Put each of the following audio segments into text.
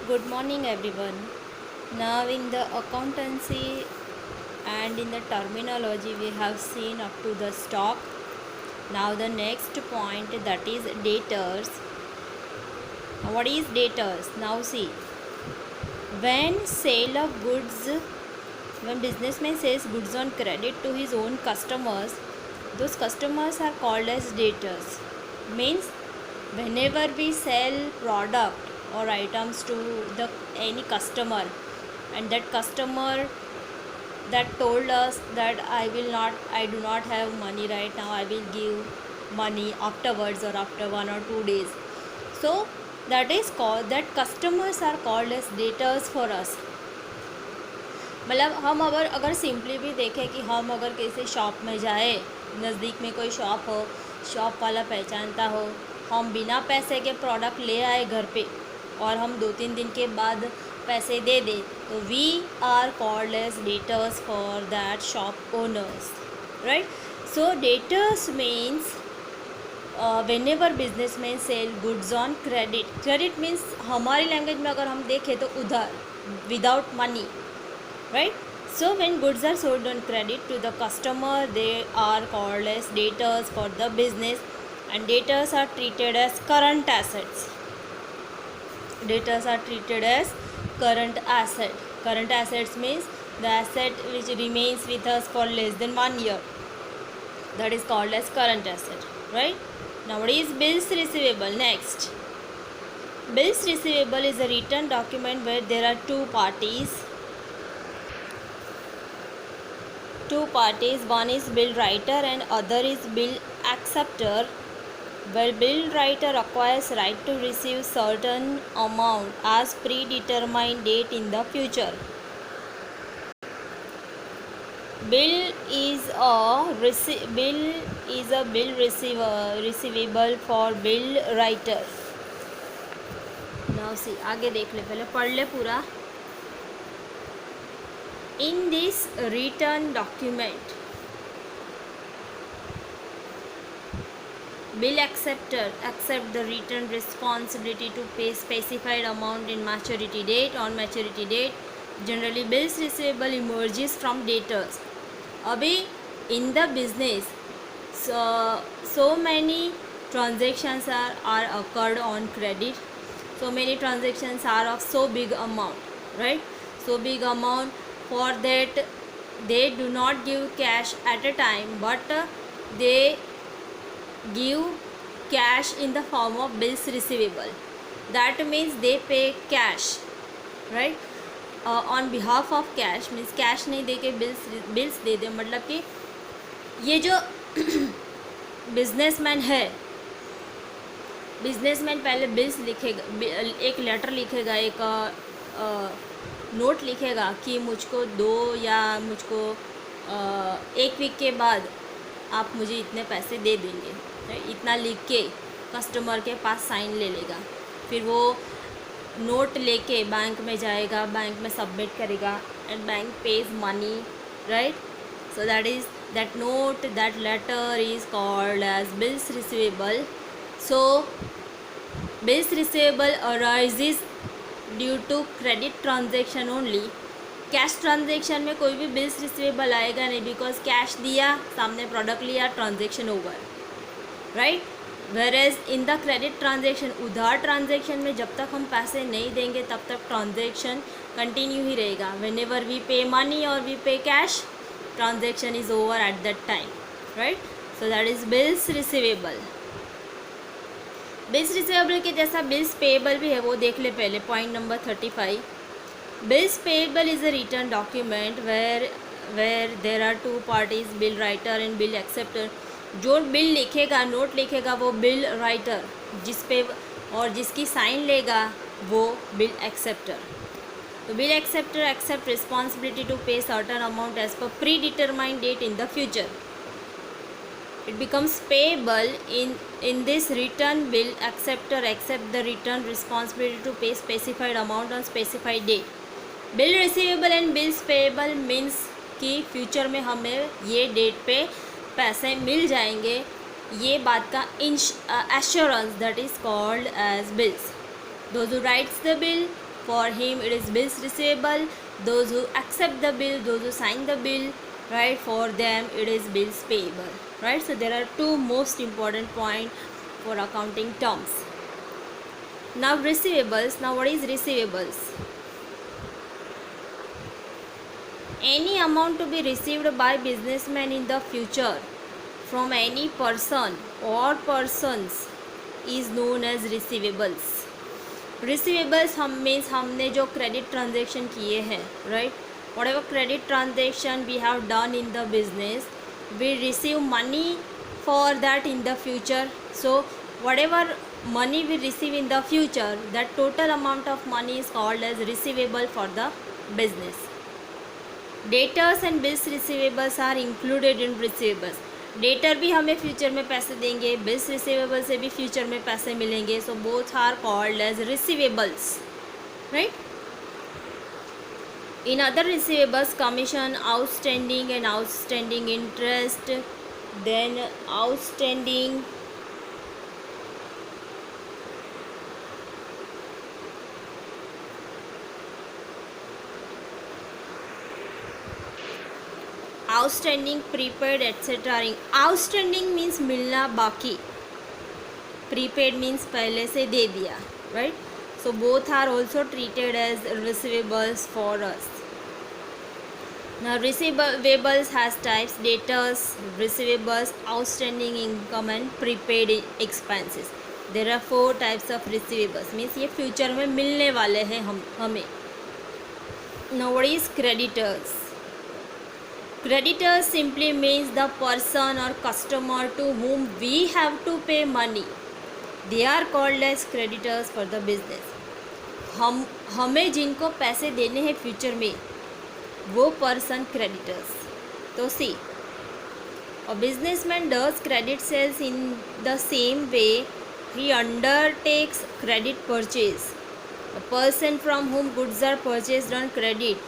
Good morning, everyone. Now, in the accountancy and in the terminology, we have seen up to the stock. Now, the next point, that is debtors. Now, what is debtors? Now, see, when sale of goods, when businessman sells goods on credit to his own customers, those customers are called as debtors. Means, whenever we sell product or items to the any customer, and that customer that told us that I do not have money right now, I will give money afterwards or after 1 or 2 days. So that is called, that customers are called as debtors for us. मतलब हम अगर simply भी देखें कि हम अगर किसी shop में जाए, नज़दीक में कोई शॉप हो, शॉप वाला पहचानता हो, हम बिना पैसे के प्रोडक्ट ले आए घर पे और हम 2-3 दिन के बाद पैसे दे दें, तो we are called as debtors for that shop owners, right. So debtors means whenever businessmen sell goods on credit means हमारी लैंग्वेज में अगर हम देखें तो उधार, without money, right. So when goods are sold on credit to the customer, they are called as debtors for the business, and debtors are treated as current assets. Debtors are treated as current asset. Current assets means the asset which remains with us for less than 1 year, that is called as current asset, right. Now what is bills receivable? Next, bills receivable is a written document where there are two parties, one is bill writer and other is bill acceptor, where bill writer acquires right to receive certain amount as predetermined date in the future. Bill is a bill receivable for bill writer. Now see, आगे देख ले, पहले पढ़ ले पूरा. In this written document, bill acceptor accept the written responsibility to pay specified amount in maturity date. On maturity date, generally bills receivable emerges from debtors. अभी in the business, so many transactions are occurred on credit. So many transactions are of so big amount, right? So big amount, for that they do not give cash at a time, but they give cash in the form of bills receivable. That means they pay cash, right? On behalf of cash means cash नहीं दे के bills दे दे. मतलब कि ये जो businessman है, businessman पहले bills लिखेगा, एक लेटर लिखेगा, एक नोट लिखेगा कि मुझको दो या मुझको 1 वीक के बाद आप मुझे इतने पैसे दे देंगे, इतना लिख के कस्टमर के पास साइन ले लेगा. फिर वो नोट लेके बैंक में जाएगा, बैंक में सबमिट करेगा and bank page money, right. So that note, that letter is called as bills receivable. So bills receivable arises due to credit transaction only. Cash transaction में कोई भी बिल्स रिसीवेबल आएगा नहीं, because cash दिया, सामने product लिया, transaction over, right. वेरेज in the credit transaction, उधार transaction में जब तक हम पैसे नहीं देंगे तब तक ट्रांजेक्शन कंटिन्यू ही रहेगा. वेन एवर वी पे मनी और वी पे cash, transaction is over at that time, right. So that is bills receivable. Bills receivable के जैसा बिल्स पेएबल भी है, वो देख ले पहले. Point number 35, bills payable is a written document where there are two parties, bill writer and bill acceptor. जो bill लिखेगा, नोट लिखेगा, वो बिल राइटर, जिस पे और जिसकी साइन लेगा वो बिल एक्सेप्टर. तो bill acceptor accept responsibility to pay certain amount as per predetermined date in the future. It becomes payable in this return. Bill acceptor accept the return responsibility to pay specified amount on specified date. Bill receivable and bills payable means कि future में हमें ये date पे पैसे मिल जाएंगे, ये बात का assurance, that is called as bills. Those who writes the bill for him it is bills receivable. Those who accept the bill, those who sign the bill, right, for them it is bills payable, right. So there are two most important point for accounting terms. Now receivables. Now what is receivables? Any amount to be received by businessman in the future from any person or persons is known as receivables. Receivables हम means हमने जो credit transaction किए हैं, right, whatever credit transaction we have done in the business, we receive money for that in the future. So whatever money we receive in the future, that total amount of money is called as receivable for the business. Debtors and bills receivables are included in receivables. Debtor भी हमें future में पैसे देंगे, bills receivable से भी future में पैसे मिलेंगे. So both are called as receivables, right. In other receivables commission, outstanding and outstanding interest, then outstanding outstanding, prepaid etcetera. Outstanding means मिलना बाकी, प्रीपेड मीन्स पहले से दे दिया, right. So both are also treated as receivables for us. Now receivables has types: debtors, receivables, outstanding income and prepaid expenses. There are 4 types of receivables. Means ये future में मिलने वाले हैं हमें. Now what is creditors? Creditors simply means the person or customer to whom we have to pay money. They are called as creditors for the business. हमें जिनको पैसे देने हैं फ्यूचर में, वो पर्सन क्रेडिटर्स. तो सी, a businessman does credit sales in the same way he undertakes credit purchase. A person from whom goods are purchased on credit,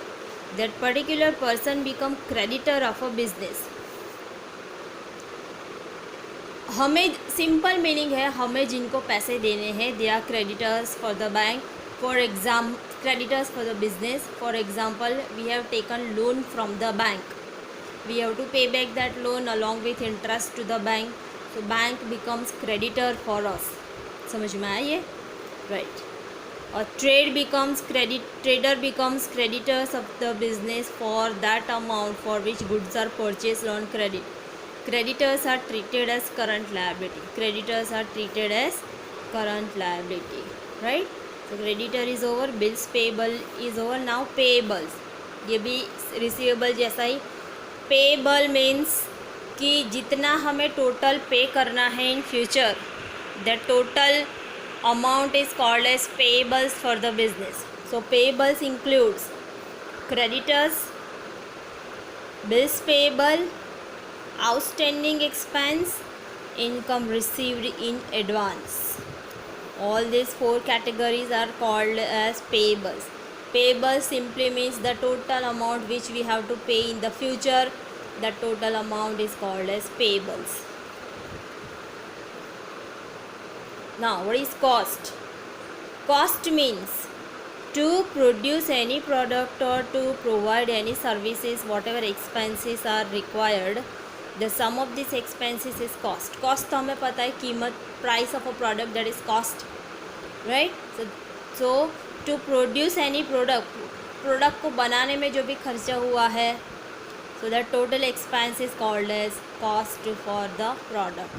that particular person become creditor of a business. हमें simple meaning है, हमें जिनको पैसे देने हैं, they are creditors for the bank. For exam creditors for the business. For example, we have taken loan from the bank, we have to pay back that loan along with interest to the bank. So bank becomes creditor for us. समझ में आया ये, right. और trade becomes trader becomes creditors of the business for that amount for which goods are purchased on credit. Creditors are treated as current liability. Creditors are treated as current liability, right. So creditor is over, bills payable is over. Now payables, ये भी receivable जैसा ही. Payable means कि जितना हमें total पे करना है in future, that total amount is called as payables for the business. So payables includes creditors, bills payable, outstanding expense, income received in advance. All these 4 categories are called as payables. Payables simply means the total amount which we have to pay in the future. The total amount is called as payables. Now what is cost? Cost means to produce any product or to provide any services, whatever expenses are required, the sum of these expenses is cost. Cost तो हमें पता है कीमत, price of a product, that is cost, right. So to produce any product को बनाने में जो भी खर्चा हुआ है, so that total expense is called as cost for the product.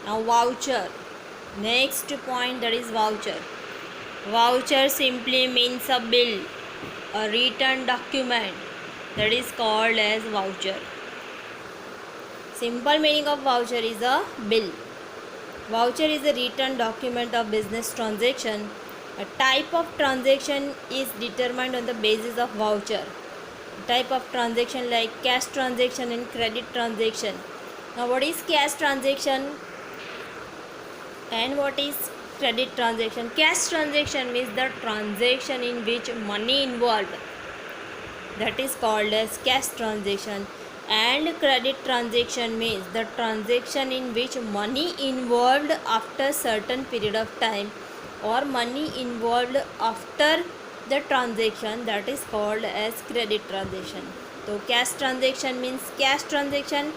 Now voucher, next point, that is voucher. Voucher simply means a bill, a written document, that is called as voucher. Simple meaning of voucher is a bill. Voucher is a written document of business transaction. A type of transaction is determined on the basis of voucher. Type of transaction like cash transaction and credit transaction. Now what is cash transaction and what is credit transaction? Cash transaction means the transaction in which money involved, that is called as cash transaction. And credit transaction means the transaction in which money involved after certain period of time or money involved after the transaction that is called as credit transaction. तो cash transaction means cash transaction,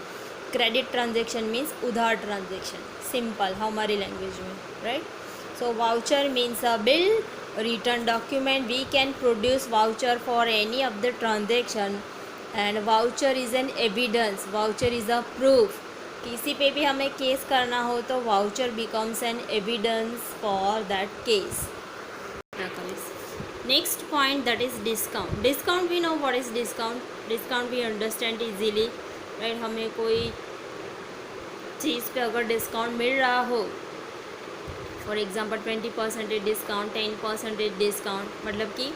credit transaction means उधार transaction, simple हमारी language में, right. So voucher means a bill, return document. We can produce voucher for any of the transaction and voucher is an evidence, voucher is a proof. किसी पे भी हमें case करना हो तो voucher becomes an evidence for that case. Next point that is discount. Discount we know what is discount. Discount we understand easily, right. हमें कोई चीज़ पे अगर डिस्काउंट मिल रहा हो, फॉर एग्जांपल 20% डिस्काउंट, 10% डिस्काउंट, मतलब कि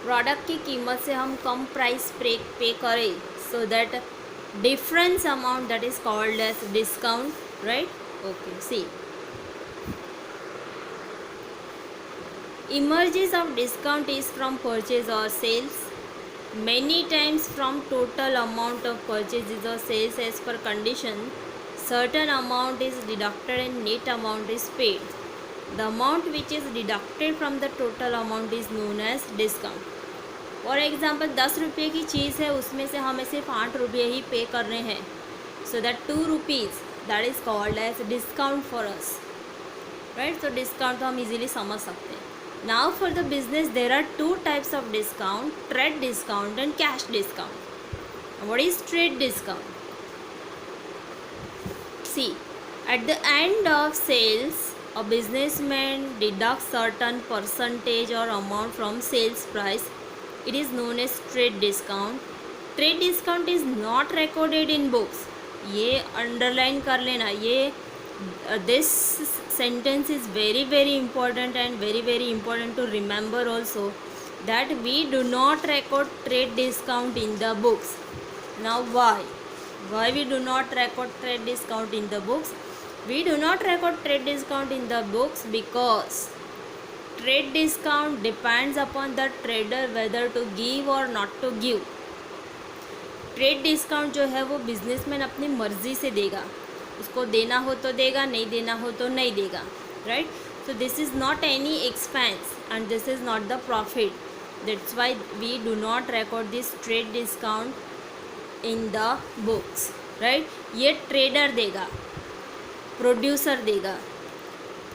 प्रोडक्ट की कीमत से हम कम प्राइस पे करें, so that difference amount that is called as discount, right. Okay, see, emerges of discount is from purchase or sales. Many times from total amount of purchases or sales as per condition, certain amount is deducted and net amount is paid. The amount which is deducted from the total amount is known as discount. For example 10 रुपये की चीज़ है, उसमें से हमें सिर्फ 8 रुपये ही पे करने हैं, so that 2 rupees that is called as discount for us, right. तो डिस्काउंट तो हम इजीली समझ सकते हैं. Now for the business there are 2 types of discount, trade discount and cash discount. What is trade discount? See, at the end of sales a businessman deducts certain percentage or amount from sales price. It is known as trade discount. Trade discount is not recorded in books. ये underline कर लेना. ये this sentence is very very important and very very important to remember also, that we do not record trade discount in the books. Now why we do not record trade discount in the books? We do not record trade discount in the books because trade discount depends upon the trader whether to give or not to give. Trade discount जो है वो businessman अपनी मर्ज़ी से देगा, उसको देना हो तो देगा, नहीं देना हो तो नहीं देगा, right. So this is not any expense and this is not the profit. That's why we do not record this trade discount in the books, right. ये ट्रेडर देगा, प्रोड्यूसर देगा.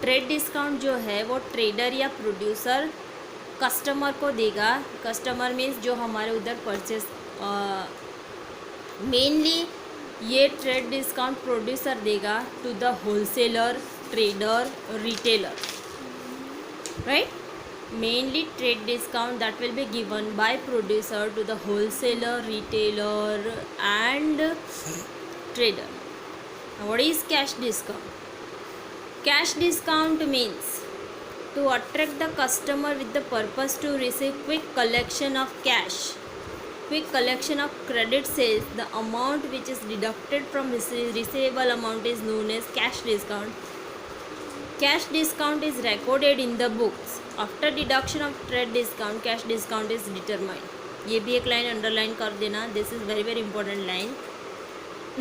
ट्रेड डिस्काउंट जो है वो ट्रेडर या producer customer को देगा. Customer means जो हमारे उधर परचेस, मेनली ये ट्रेड डिस्काउंट प्रोड्यूसर देगा to the wholesaler, trader, retailer, right. Mainly trade discount that will be given by producer to the wholesaler, retailer and trader. What is cash discount? Cash discount means to attract the customer with the purpose to receive quick collection of cash, quick collection of credit sales. The amount which is deducted from receivable amount is known as cash discount. Cash discount is recorded in the books. After deduction of trade discount, cash discount is determined. ये भी एक line underline कर देना. This is very very important line.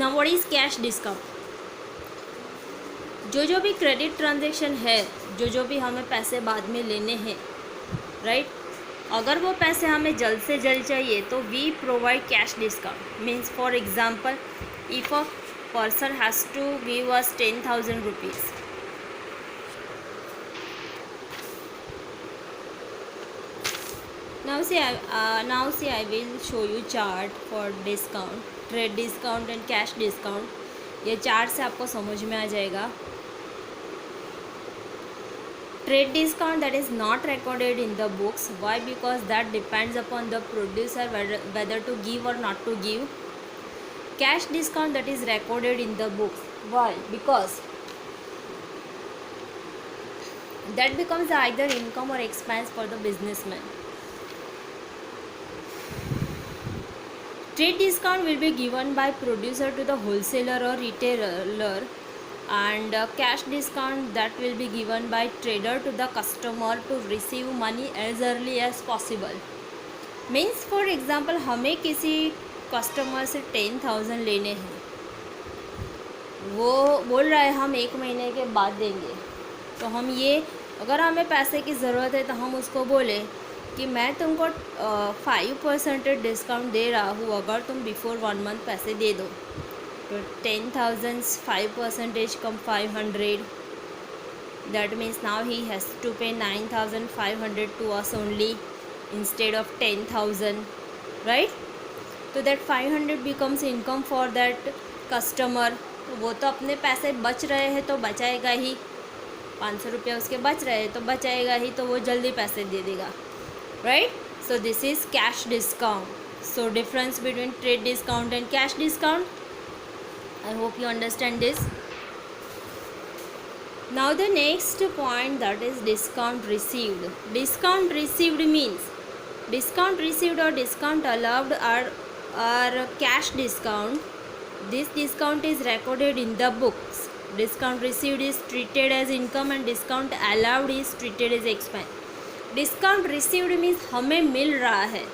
Now what is cash discount? जो भी credit transaction है, जो भी हमें पैसे बाद में लेने हैं, राइट. अगर वो पैसे हमें जल्द से जल्द चाहिए तो we provide cash discount. Means for example, if a person has to give us 10,000 rupees, now see I will show you chart for discount, trade discount and cash discount. ये चार्ट से आपको समझ में आ जाएगा. Trade discount that is not recorded in the books. Why? Because that depends upon the producer whether to give or not to give. Cash discount that is recorded in the books. Why? Because that becomes either income or expense for the businessman. Trade discount will be given by producer to the wholesaler or retailer, and cash discount that will be given by trader to the customer to receive money as early as possible. Means for example, हमें किसी customer से 10,000 लेने हैं, वो बोल रहा है हम 1 महीने के बाद देंगे, तो हम ये अगर हमें पैसे की ज़रूरत है तो हम उसको बोले कि मैं तुमको 5% डिस्काउंट दे रहा हूँ अगर तुम बिफोर 1 मंथ पैसे दे दो। तो 10,000 5% कम 500, that means now he has to pay 9,500 to us only instead of 10,000, right? तो that 500 becomes income for that customer। तो वो तो अपने पैसे बच रहे हैं तो बचाएगा ही, 500 रुपया उसके बच रहे हैं तो बचाएगा ही, तो वो जल्दी पैसे दे देगा, right? So this is cash discount. So difference between trade discount and cash discount, I hope you understand this. Now the next point, that is discount received. Discount received means discount received or discount allowed are cash discount. This discount is recorded in the books. Discount received is treated as income and discount allowed is treated as expense. Discount received means हमें मिल रहा है,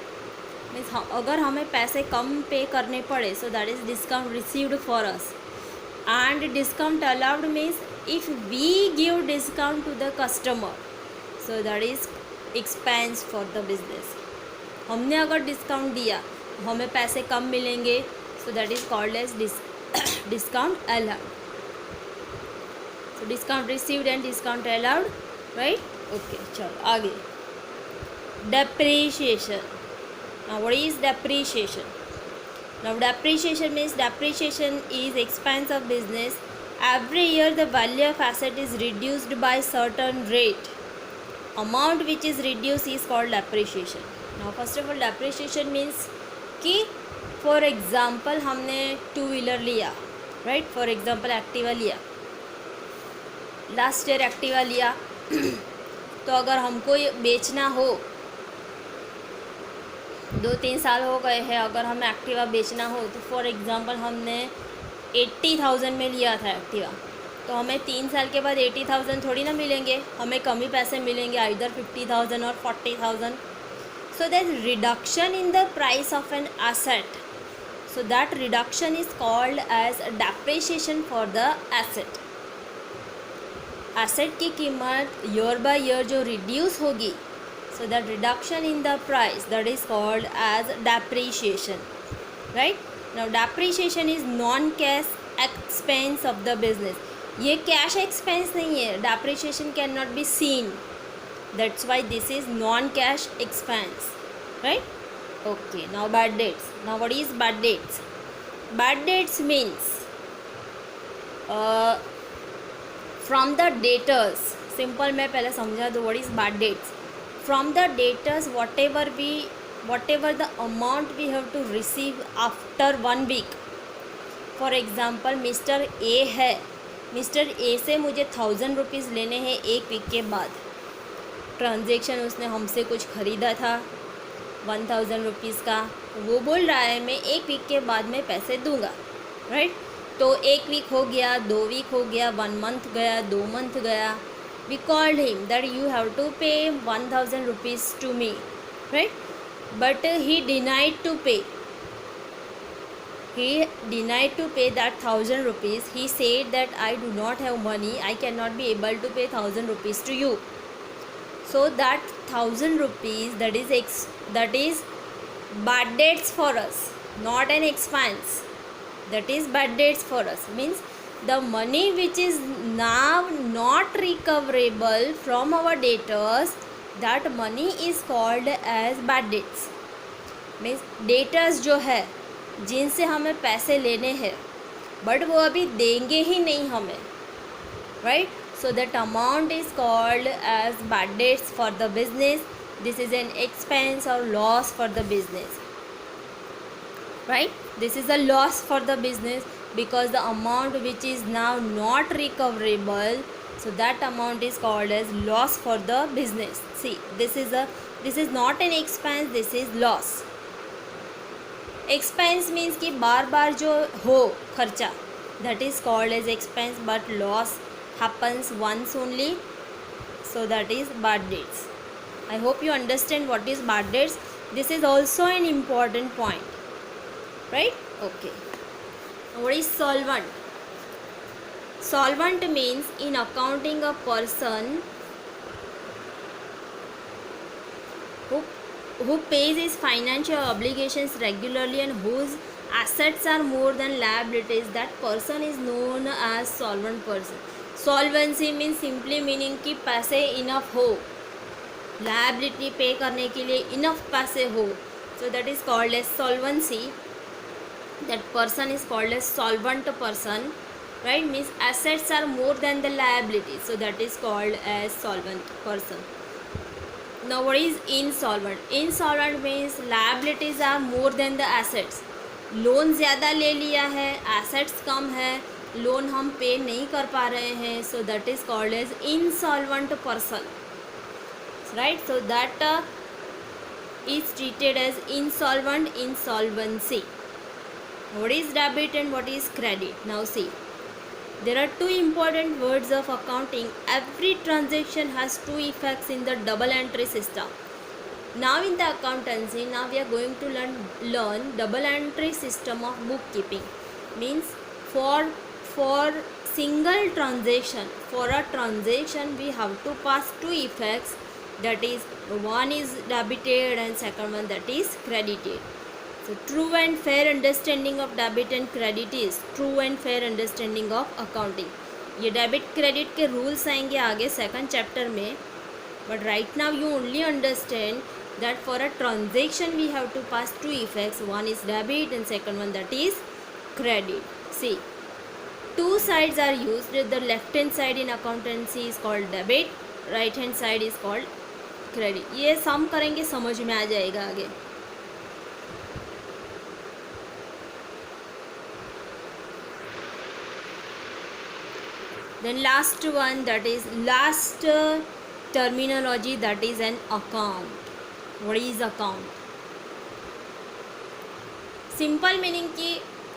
means अगर हमें पैसे कम पे करने पड़े, so that is discount received for us. And discount allowed means if we give discount to the customer, so that is expense for the business. हमने अगर डिस्काउंट दिया हमें पैसे कम मिलेंगे, so that is called as discount allowed. So discount received and discount allowed, right? Okay, चलो आगे। Depreciation. Now what is depreciation? Now depreciation means depreciation is expense of business. Every year the value of asset is reduced by certain rate. Amount which is reduced is called depreciation. Now first of all depreciation means कि for example हमने 2 wheeler लिया, right? For example Activa लिया, last year Activa लिया तो अगर हमको ये बेचना हो, 2-3 साल हो गए हैं, अगर हमें एक्टिवा बेचना हो तो फॉर एग्ज़ाम्पल हमने 80,000 में लिया था एक्टिवा, तो हमें 3 साल के बाद 80,000 थोड़ी ना मिलेंगे, हमें कम ही पैसे मिलेंगे, आइदर 50,000 और 40,000। So that reduction in the price of an asset, so that reduction is called as depreciation for the asset. Asset की कीमत ईयर बाय ईयर जो रिड्यूस होगी, so that reduction in the price, that is called as depreciation, right? Now depreciation is non cash expense of the business. ये cash expense नहीं है, depreciation cannot be seen, that's why this is non cash expense, right? Okay, now bad debts. Now what is bad debts? Bad debts means from the debtors, simple मैं पहले समझा दूँ what is bad debts. From the debtors whatever the amount we have to receive after 1 week. For example mister A है, mister A से मुझे 1,000 rupees लेने हैं 1 week के बाद। ट्रांजेक्शन उसने हमसे कुछ ख़रीदा था 1,000 रुपीज़ का, वो बोल रहा है मैं 1 वीक के बाद मैं पैसे दूंगा, राइट? तो 1 वीक हो गया, 2 वीक हो गया, 1 मंथ गया, 2 मंथ गया, we called him that you have to pay 1,000 rupees to me, right? But he denied to pay. He denied to pay that 1,000 rupees. He said that I do not have money, I cannot be able to pay 1,000 rupees to you. So that 1,000 rupees, that is bad debts for us, not an expense. That is bad debts for us, means the money which is now not recoverable from our debtors, that money is called as bad debts. Means debtors जो है जिनसे हमें पैसे लेने हैं but वो अभी देंगे ही नहीं हमें, right? So that amount is called as bad debts for the business. This is an expense और loss for the business, right? This is a loss for the business because the amount which is now not recoverable, so that amount is called as loss for the business. See, this is not an expense, this is loss. Expense means कि बार बार जो हो खर्चा, that is called as expense, but loss happens once only, so that is bad debts. I hope you understand what is bad debts. This is also an important point, right? Okay. What is solvent? Solvent means in accounting a person who who pays his financial obligations regularly and whose assets are more than liabilities, that person is known as solvent person. Solvency means simply meaning कि पैसे enough हो, liability पे करने के लिए enough पैसे हो, so that is called as solvency. That person is called as solvent person, right? Means assets are more than the liability, so that is called as solvent person. Now what is insolvent? Insolvent means liabilities are more than the assets. Loan ज़्यादा ले लिया है, assets कम है, loan हम पे नहीं कर पा रहे हैं, so that is called as insolvent person, right? So that is treated as insolvent, insolvency. What is debit and what is credit? Now see, there are two important words of accounting. Every transaction has two effects in the double entry system. Now in the accountancy, now we are going to learn double entry system of bookkeeping. Means for single transaction, for a transaction we have to pass two effects, that is one is debited and second one that is credited. So true and fair understanding of debit and credit is true and fair understanding of accounting. ये debit credit के rules आएंगे आगे second chapter में, but right now you only understand that for a transaction we have to pass two effects, one is debit and second one that is credit. See, two sides are used. The left hand side in accountancy is called debit, right hand side is called credit. ये सम करेंगे समझ में आ जाएगा आगे. Then last one, that is last terminology, that is an account. What is account? Simple meaning कि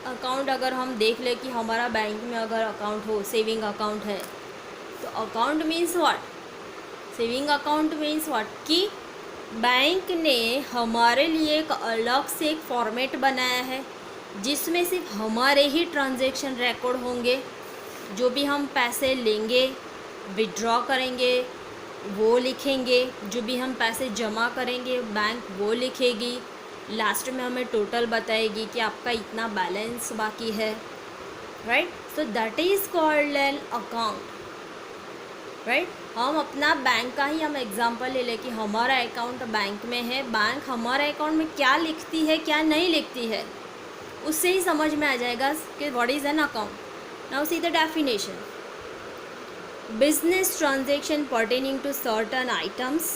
account अगर हम देख ले कि हमारा बैंक में अगर अकाउंट हो, सेविंग अकाउंट है, तो account means what? Saving account means what कि बैंक ने हमारे लिए एक अलग से एक फॉर्मेट बनाया है जिसमें सिर्फ हमारे ही ट्रांजैक्शन रिकॉर्ड होंगे. जो भी हम पैसे लेंगे, विड्रॉ करेंगे, वो लिखेंगे. जो भी हम पैसे जमा करेंगे, बैंक वो लिखेगी. लास्ट में हमें टोटल बताएगी कि आपका इतना बैलेंस बाकी है, right? So that is called an account, right? हम अपना बैंक का ही हम एग्जांपल ले लें कि हमारा अकाउंट बैंक में है, बैंक हमारे अकाउंट में क्या लिखती है क्या नहीं लिखती है, उससे ही समझ में आ जाएगा कि what is an account. Now see the definition. Business transaction pertaining to certain items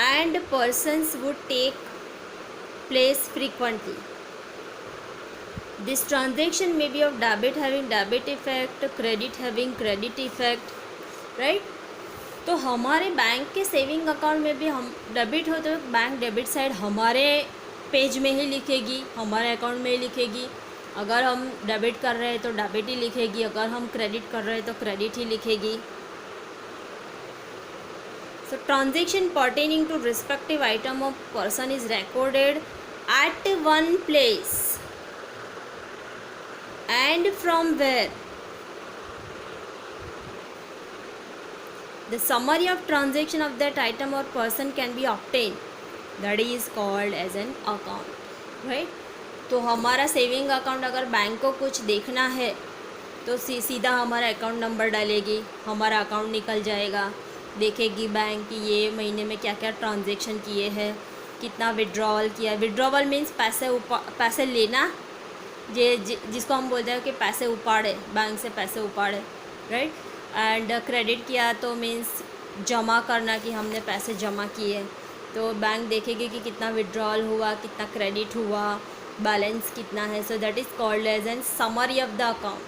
and persons would take place frequently. This transaction may be of debit having debit effect, credit having credit effect, right? तो हमारे bank के saving account में भी हम debit हो तो bank debit side हमारे page में ही लिखेगी, हमारे अकाउंट में ही लिखेगी. अगर हम डेबिट कर रहे हैं तो डेबिट ही लिखेगी, अगर हम क्रेडिट कर रहे हैं तो क्रेडिट ही लिखेगी. So transaction pertaining to respective item of person is recorded at one place and from where the summary of transaction of that item और person can be obtain. That is called as an account, right? तो हमारा saving account अगर bank को कुछ देखना है तो सीधा हमारा अकाउंट नंबर डालेगी, हमारा अकाउंट निकल जाएगा. देखेगी बैंक कि ये महीने में क्या क्या ट्रांजैक्शन किए हैं, कितना विड्रॉवल किया. विड्रॉवल मीन्स पैसे लेना, जिसको हम बोलते हैं कि पैसे उपाड़े, बैंक से पैसे उपाड़े, राइट? एंड क्रेडिट किया तो मीन्स जमा करना कि हमने पैसे जमा किए. तो बैंक देखेगी कि कितना विड्रॉवल हुआ, कितना क्रेडिट हुआ, बैलेंस कितना है. So that is called as an summary of the account.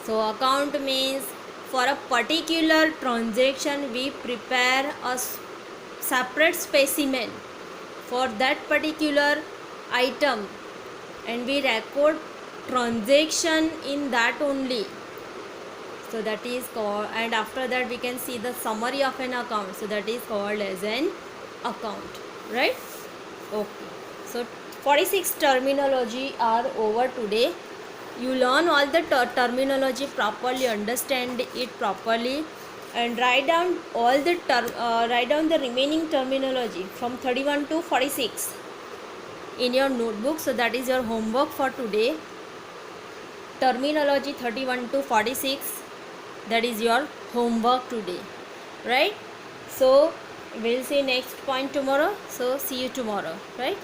So account means for a particular transaction we prepare a separate specimen for that particular item and we record transaction in that only. So that is called, and after that we can see the summary of an account. So that is called as an account, right? Okay. So 46 terminology are over today. You learn all the terminology properly, understand it properly, and write down the remaining terminology from 31 to 46 in your notebook. So that is your homework for today. Terminology 31 to 46, that is your homework today, right? So we'll see next point tomorrow. So see you tomorrow, right?